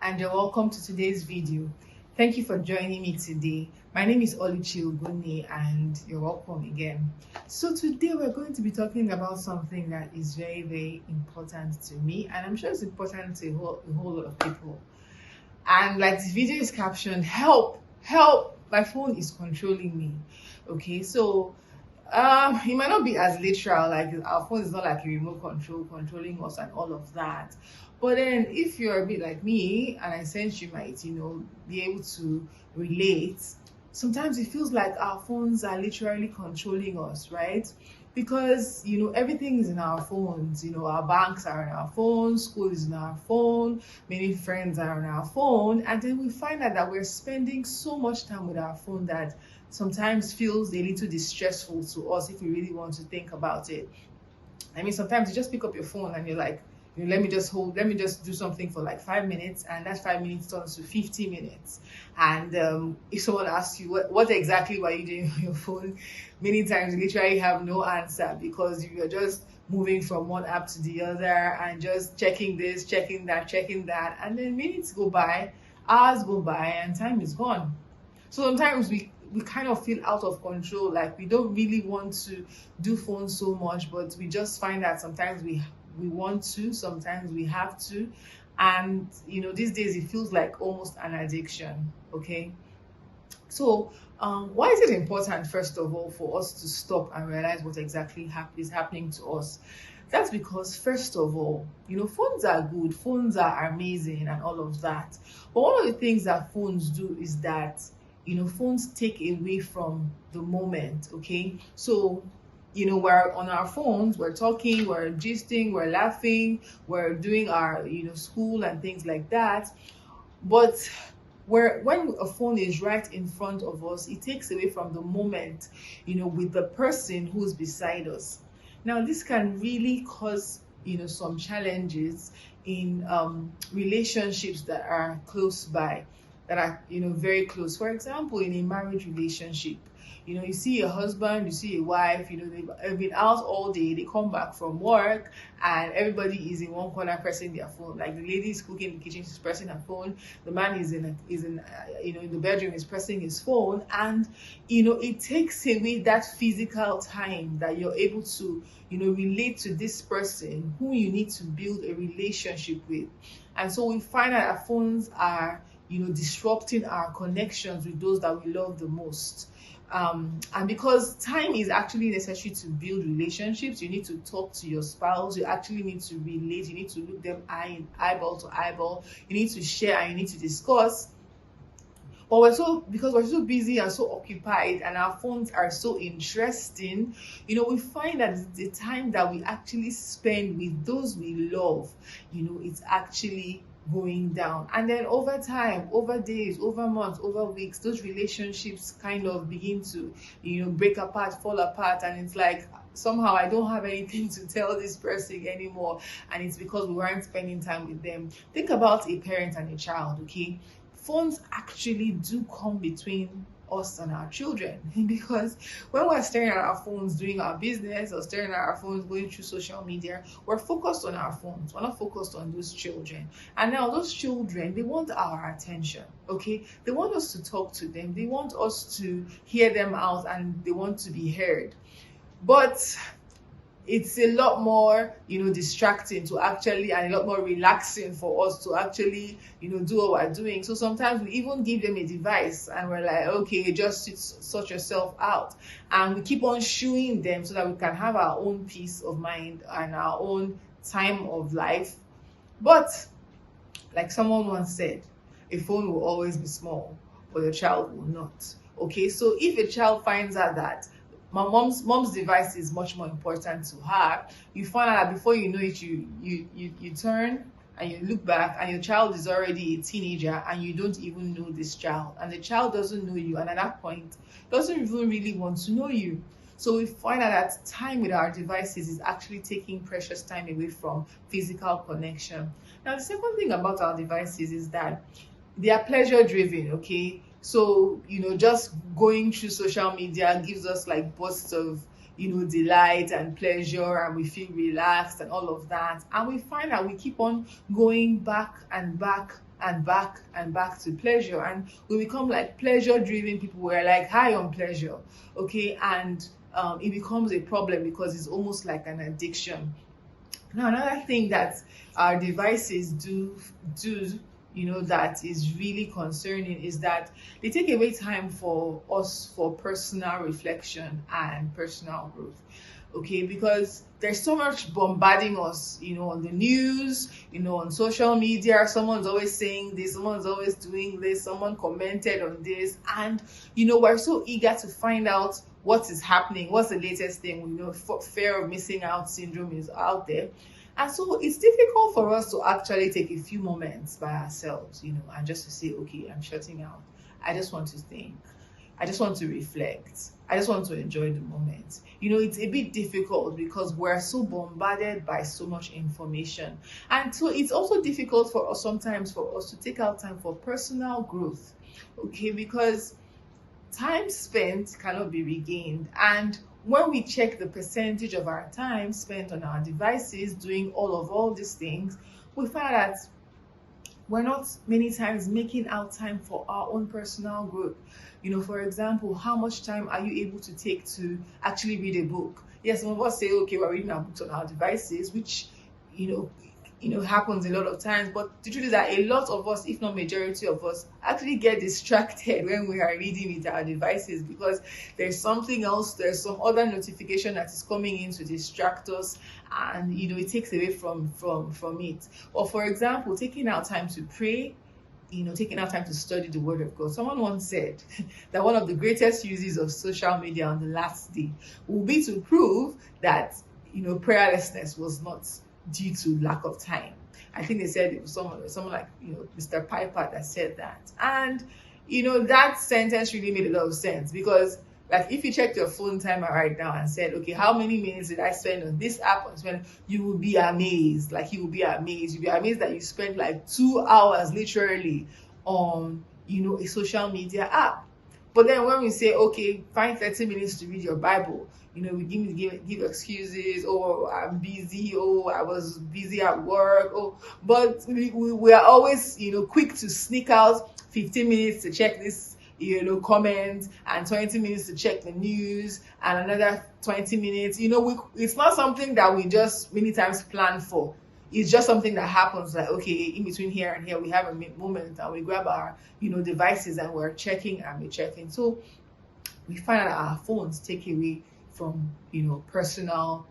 and you're welcome to today's video. Thank you for joining me today. My name is Oluchi Oguni and you're welcome again. So today we're going to be talking about something that is very, very important to me, and I'm sure it's important to a whole lot of people. And like this video is captioned, help, help, my phone is controlling me. Okay, so it might not be as literal, like our phone is not like a remote control controlling us and all of that. But then if you're a bit like me, and I sense you might, be able to relate, sometimes it feels like our phones are literally controlling us, right? Because everything is in our phones. Our banks are on our phone, school is on our phone, many friends are on our phone, and then we find out that we're spending so much time with our phone that sometimes feels a little distressful to us if we really want to think about it. I mean, sometimes you just pick up your phone and you're like, let me just do something for like 5 minutes, and that 5 minutes turns to 50 minutes. And if someone asks you what exactly were you doing on your phone, many times you literally have no answer, because you're just moving from one app to the other and just checking this, checking that, and then minutes go by, hours go by, and time is gone. So sometimes we kind of feel out of control, like we don't really want to do phone so much, but we just find that sometimes we want to, sometimes we have to. And these days it feels like almost an addiction. Okay, so why is it important, first of all, for us to stop and realize what exactly is happening to us? That's because, first of all, phones are good, phones are amazing and all of that, but one of the things that phones do is that phones take away from the moment. Okay, so we're on our phones, we're talking, we're gisting, we're laughing, we're doing our school and things like that. But when a phone is right in front of us, it takes away from the moment with the person who's beside us. Now this can really cause some challenges in relationships that are close by, that are very close. For example, in a marriage relationship, you see a husband, you see a wife, they've been out all day, they come back from work, and everybody is in one corner pressing their phone. Like, the lady is cooking in the kitchen, she's pressing her phone, the man is in the bedroom, is pressing his phone. And it takes away that physical time that you're able to relate to this person who you need to build a relationship with. And so we find that our phones are disrupting our connections with those that we love the most. And because time is actually necessary to build relationships, you need to talk to your spouse, you actually need to relate, you need to look them eyeball to eyeball, you need to share and you need to discuss. But because we're so busy and so occupied, and our phones are so interesting, we find that the time that we actually spend with those we love, it's actually going down. And then over time, over days, over months, over weeks, those relationships kind of begin to break apart, fall apart, and it's like, somehow I don't have anything to tell this person anymore, and it's because we weren't spending time with them. Think about a parent and a child. Okay, phones actually do come between us and our children, because when we're staring at our phones doing our business, or staring at our phones going through social media, we're focused on our phones, we're not focused on those children. And now those children, they want our attention. Okay, they want us to talk to them, they want us to hear them out, and they want to be heard. But it's a lot more distracting to actually, and a lot more relaxing for us to actually do what we're doing. So sometimes we even give them a device and we're like, okay, just sort yourself out, and we keep on shooing them so that we can have our own peace of mind and our own time of life. But like someone once said, a phone will always be small, but a child will not. Okay, so if a child finds out that my mom's device is much more important to her, you find out that before you know it, you turn and you look back, and your child is already a teenager, and you don't even know this child, and the child doesn't know you, and at that point doesn't even really want to know you. So we find out that time with our devices is actually taking precious time away from physical connection. Now, the second thing about our devices is that they are pleasure driven. Okay, so just going through social media gives us like bursts of delight and pleasure, and we feel relaxed and all of that. And we find that we keep on going back and back and back and back to pleasure, and we become like pleasure driven people. We're like high on pleasure, okay? And it becomes a problem because it's almost like an addiction. Now, another thing that our devices do, that is really concerning is that they take away time for us for personal reflection and personal growth. Okay, because there's so much bombarding us, on the news, on social media. Someone's always saying this, someone's always doing this, someone commented on this, and we're so eager to find out what is happening, what's the latest thing. We know fear of missing out syndrome is out there. And so it's difficult for us to actually take a few moments by ourselves, and just to say, okay, I'm shutting out. I just want to think. I just want to reflect. I just want to enjoy the moment. It's a bit difficult because we're so bombarded by so much information. And so it's also difficult for us sometimes for us to take out time for personal growth, okay? Because time spent cannot be regained. And when we check the percentage of our time spent on our devices doing all these things, we find that we're not many times making out time for our own personal growth. For example, how much time are you able to take to actually read a book? Yes, some of us say, okay, we're reading our books on our devices, which happens a lot of times. But the truth is that a lot of us, if not majority of us, actually get distracted when we are reading with our devices, because there's something else, there's some other notification that is coming in to distract us, and it takes away from it. Or for example, taking out time to pray, taking out time to study the word of God. Someone once said that one of the greatest uses of social media on the last day will be to prove that prayerlessness was not due to lack of time. I think they said it was someone like Mr. Piper that said that. And that sentence really made a lot of sense, because like if you checked your phone timer right now and said, okay, how many minutes did I spend on this app? You will be amazed. Like you will be amazed. You'll be amazed that you spent like 2 hours literally on a social media app. But then when we say, okay, find 30 minutes to read your Bible, we give excuses. Oh, I'm busy. Oh, I was busy at work. Oh, but we are always, quick to sneak out 15 minutes to check this, comment, and 20 minutes to check the news, and another 20 minutes. It's not something that we just many times plan for. It's just something that happens, like, okay, in between here and here, we have a moment and we grab our, devices and we're checking and we're checking. So we find that our phones take away from, personal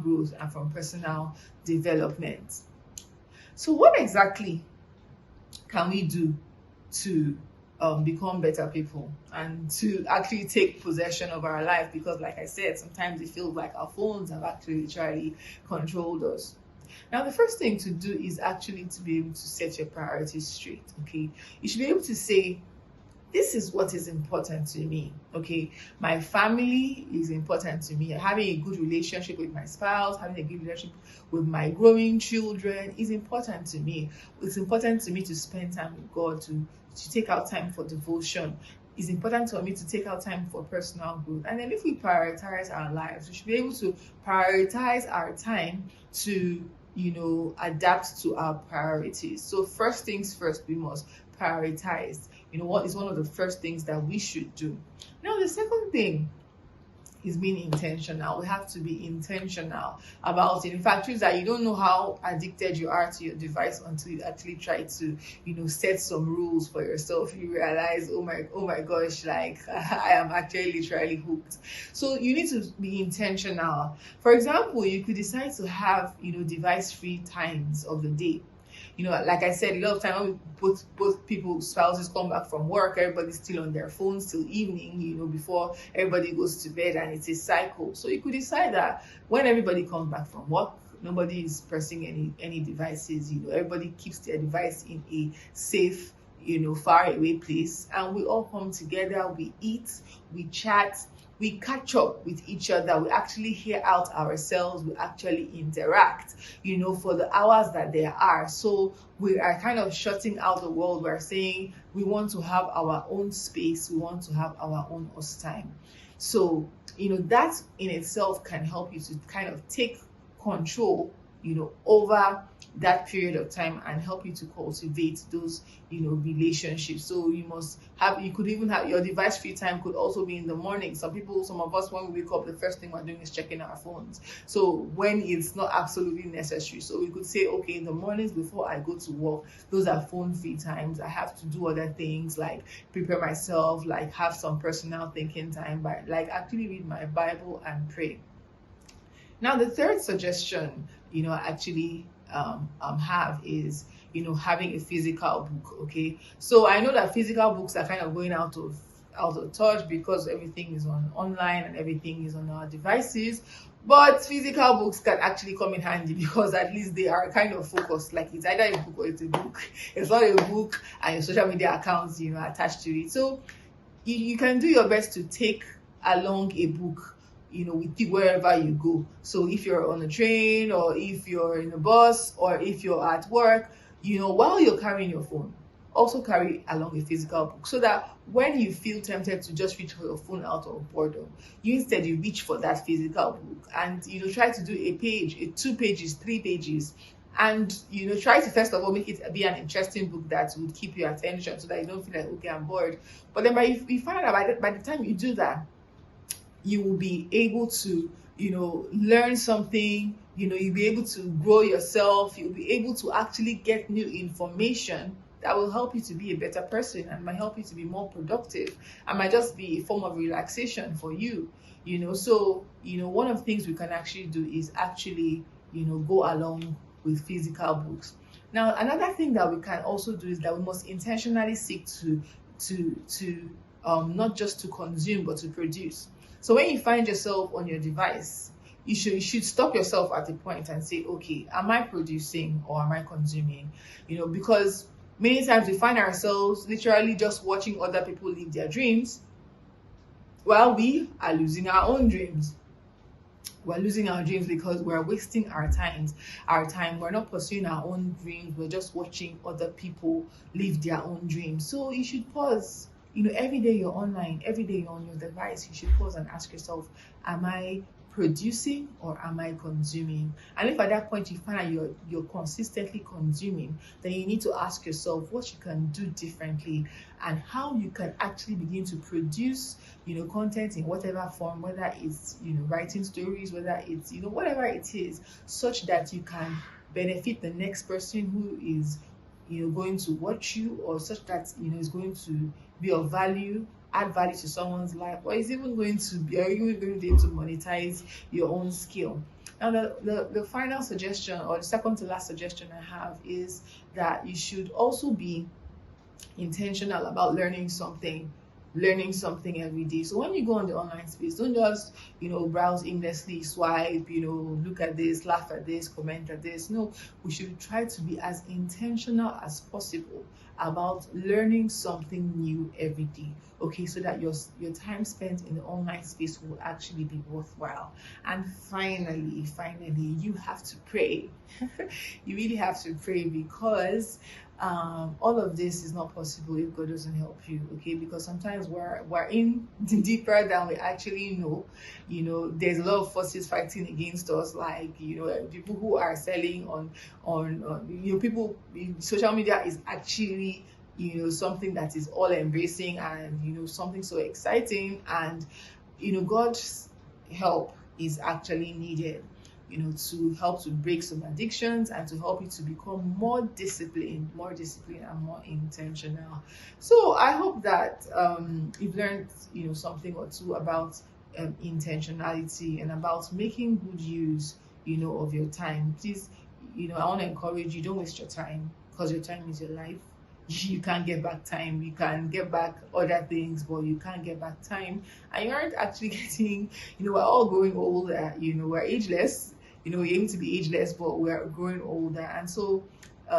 growth and from personal development. So what exactly can we do to become better people and to actually take possession of our life? Because like I said, sometimes it feels like our phones have actually literally controlled us. Now, the first thing to do is actually to be able to set your priorities straight, okay? You should be able to say, this is what is important to me, okay? My family is important to me. Having a good relationship with my spouse, having a good relationship with my growing children is important to me. It's important to me to spend time with God, to take out time for devotion. It's important for me to take out time for personal growth. And then if we prioritize our lives, we should be able to prioritize our time to adapt to our priorities. So first things first, we must prioritize. What is one of the first things that we should do? Now, the second thing is being intentional. We have to be intentional about it. In fact, truth is that you don't know how addicted you are to your device until you actually try to, set some rules for yourself. You realize, oh my gosh, like I am actually literally hooked. So you need to be intentional. For example, you could decide to have, device-free times of the day. Like I said, a lot of time when both people, spouses come back from work, everybody's still on their phones till evening, before everybody goes to bed, and it's a cycle. So you could decide that when everybody comes back from work, nobody is pressing any devices, everybody keeps their device in a safe, far away place, and we all come together, we eat, we chat, we catch up with each other, we actually hear out ourselves, we actually interact, for the hours that there are. So we are kind of shutting out the world. We're saying we want to have our own space, we want to have our own us time. So that in itself can help you to kind of take control, over that period of time, and help you to cultivate those, relationships. So you could even have your device free time could also be in the morning. Some of us, when we wake up, the first thing we're doing is checking our phones. So when it's not absolutely necessary, so we could say, okay, in the mornings before I go to work, those are phone free times. I have to do other things like prepare myself, like have some personal thinking time, but like actually read my Bible and pray. Now, the third suggestion, I actually have is, having a physical book. Okay, so I know that physical books are kind of going out of touch because everything is online and everything is on our devices. But physical books can actually come in handy because at least they are kind of focused. Like it's either a book or it's a book. It's not a book and your social media accounts, attached to it. So you can do your best to take along a book, with you wherever you go. So if you're on a train, or if you're in a bus, or if you're at work, while you're carrying your phone, also carry along a physical book, so that when you feel tempted to just reach for your phone out of boredom, you reach for that physical book, and try to do a page, 2 pages, 3 pages, and try to first of all make it be an interesting book that would keep your attention, so that you don't feel like, okay, I'm bored. But then you find out by the time you do that, you will be able to learn something. You'll be able to grow yourself. You'll be able to actually get new information that will help you to be a better person, and might help you to be more productive, and might just be a form of relaxation for you. So one of the things we can actually do is actually go along with physical books. Now, another thing that we can also do is that we must intentionally seek to not just to consume, but to produce. So when you find yourself on your device, you should stop yourself at a point and say, okay, am I producing or am I consuming? Because many times we find ourselves literally just watching other people live their dreams while we are losing our own dreams. We're losing our dreams because we're wasting our time. We're not pursuing our own dreams. We're just watching other people live their own dreams. So you should pause. Every day you're online, every day you're on your device, you should pause and ask yourself, am I producing or am I consuming? And if at that point you find that you're consistently consuming, then you need to ask yourself what you can do differently, and how you can actually begin to produce content in whatever form, whether it's writing stories, whether it's whatever it is, such that you can benefit the next person who is going to watch you, or such that is going to be of value, add value to someone's life, or is even going to be able to monetize your own skill. Now, the final suggestion, or the second to last suggestion I have, is that you should also be intentional about learning something every day. So when you go on the online space, don't just browse aimlessly, swipe, look at this, laugh at this, comment at this. No, we should try to be as intentional as possible about learning something new every day, okay, so that your time spent in the online space will actually be worthwhile. And finally, you have to pray. You really have to pray, because all of this is not possible if God doesn't help you, okay? Because sometimes we're in deeper than we actually know. There's a lot of forces fighting against us, like people who are selling on people. Social media is actually something that is all embracing, and something so exciting, and God's help is actually needed, to help to break some addictions, and to help you to become more disciplined and more intentional. So I hope that you've learned something or two about intentionality, and about making good use of your time. Please, I want to encourage you, don't waste your time, because your time is your life. You can't get back time. You can get back other things, but you can't get back time. And you aren't actually getting, we're all growing older, we're ageless. We aim to be ageless, but we're growing older. And so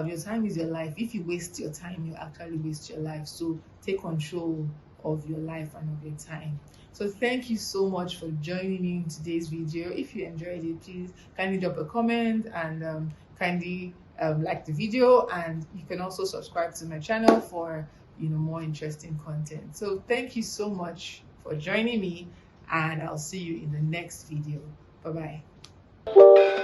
your time is your life. If you waste your time, you actually waste your life. So take control of your life and of your time. So thank you so much for joining me in today's video. If you enjoyed it, please kindly drop a comment, and kindly like the video, and you can also subscribe to my channel for more interesting content. So thank you so much for joining me, and I'll see you in the next video. Bye bye.